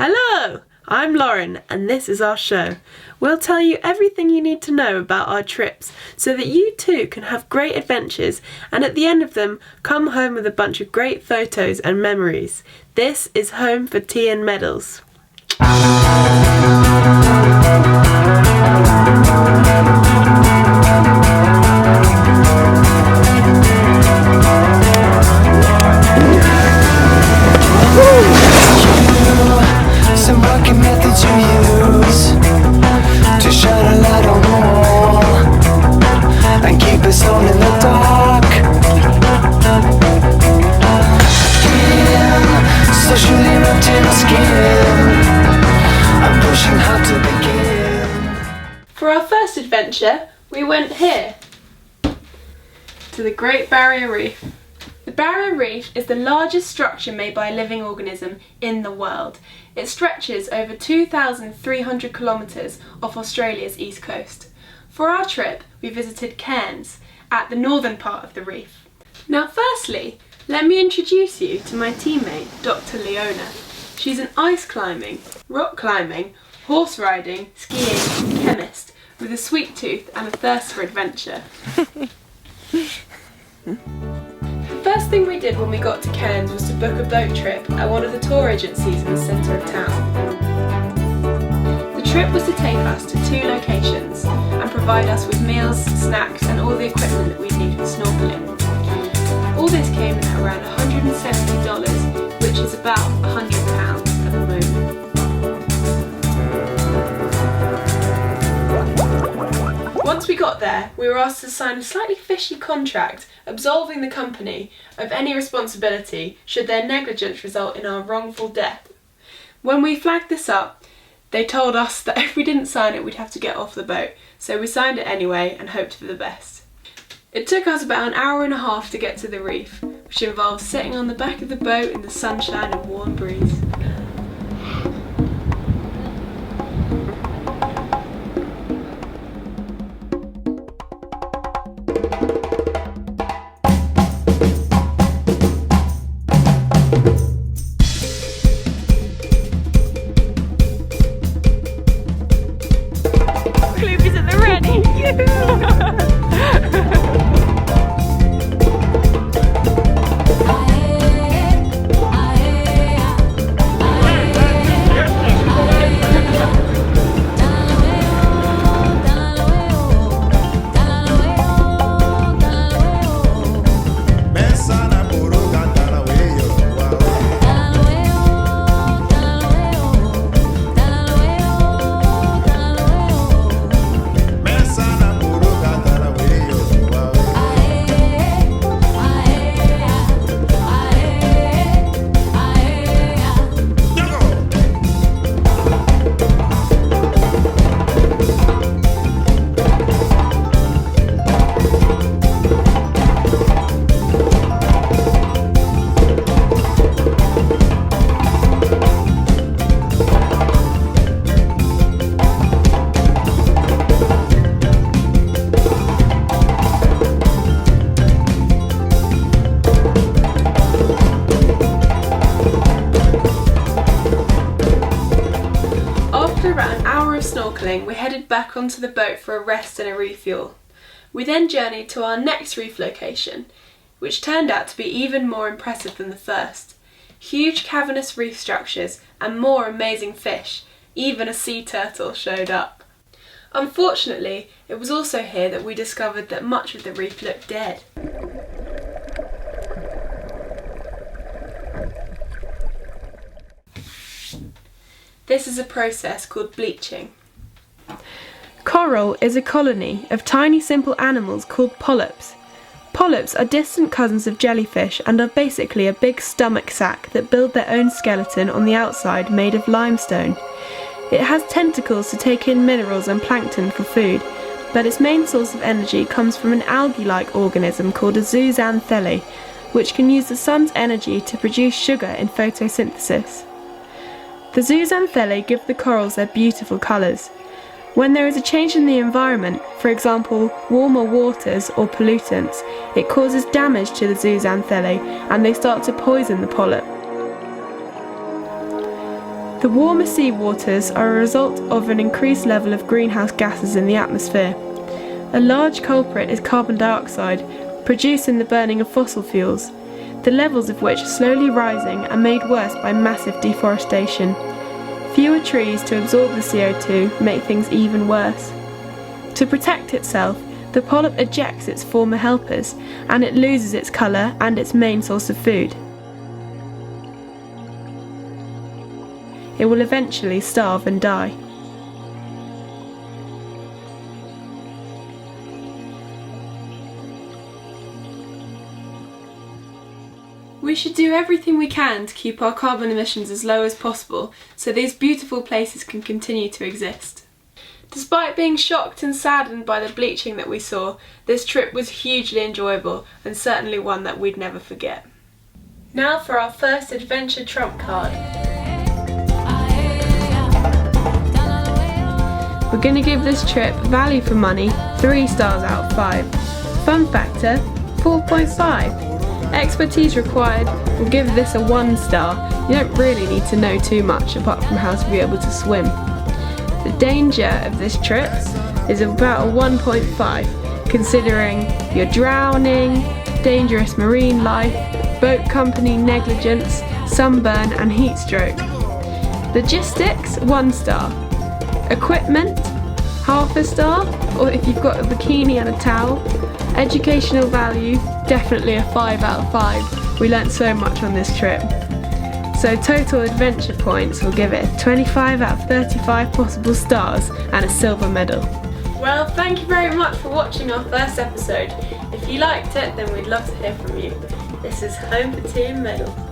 Hello, I'm Lauren and this is our show. We'll tell you everything you need to know about our trips so that you too can have great adventures and at the end of them come home with a bunch of great photos and memories. This is Home for Tea and Medals. Some working methods you use to shine a light on the wall and keep us all in the dark. Yeah, socially wrapped in our skin, I'm pushing hard to begin. For our first adventure, we went here to the Great Barrier Reef. The Barrier Reef is the largest structure made by a living organism in the world. It stretches over 2,300 kilometres off Australia's east coast. For our trip, we visited Cairns, at the northern part of the reef. Now firstly, let me introduce you to my teammate, Dr. Leona. She's an ice climbing, rock climbing, horse riding, skiing chemist with a sweet tooth and a thirst for adventure. The first thing we did when we got to Cairns was to book a boat trip at one of the tour agencies in the centre of town. The trip was to take us to 2 locations and provide us with meals, snacks and all the equipment that we need for snorkelling. All this came in at around $170, which is about £100 at the moment. Once we got there, we were asked to sign a slightly fishy contract absolving the company of any responsibility should their negligence result in our wrongful death. When we flagged this up, they told us that if we didn't sign it, we'd have to get off the boat, so we signed it anyway and hoped for the best. It took us about an hour and a half to get to the reef, which involved sitting on the back of the boat in the sunshine and warm breeze. Snorkeling, we headed back onto the boat for a rest and a refuel. We then journeyed to our next reef location, which turned out to be even more impressive than the first. Huge cavernous reef structures and more amazing fish, even a sea turtle showed up. Unfortunately, it was also here that we discovered that much of the reef looked dead. This is a process called bleaching. Coral is a colony of tiny simple animals called polyps. Polyps are distant cousins of jellyfish and are basically a big stomach sac that build their own skeleton on the outside made of limestone. It has tentacles to take in minerals and plankton for food, but its main source of energy comes from an algae-like organism called a zooxanthellae, which can use the sun's energy to produce sugar in photosynthesis. The zooxanthellae give the corals their beautiful colours. When there is a change in the environment, for example warmer waters or pollutants, it causes damage to the zooxanthellae and they start to poison the polyp. The The warmer sea waters are a result of an increased level of greenhouse gases in the atmosphere. A large culprit is carbon dioxide, produced in the burning of fossil fuels, the levels of which are slowly rising and made worse by massive deforestation. Fewer trees to absorb the CO2 make things even worse. To protect itself, the polyp ejects its former helpers, and it loses its colour and its main source of food. It will eventually starve and die. We should do everything we can to keep our carbon emissions as low as possible so these beautiful places can continue to exist. Despite being shocked and saddened by the bleaching that we saw, this trip was hugely enjoyable and certainly one that we'd never forget. Now for our first adventure trump card. We're going to give this trip value for money 3 stars out of 5. Fun factor 4.5. Expertise required, we'll give this a 1 star. You don't really need to know too much apart from how to be able to swim. The danger of this trip is about a 1.5, considering you're drowning, dangerous marine life, boat company negligence, sunburn and heat stroke. Logistics, 1 star. Equipment, half a star, or if you've got a bikini and a towel. Educational value, definitely a 5 out of 5. We learnt so much on this trip. So total adventure points, we'll give it 25 out of 35 possible stars and a silver medal. Well, thank you very much for watching our first episode. If you liked it, then we'd love to hear from you. This is Home for Tea and Medals.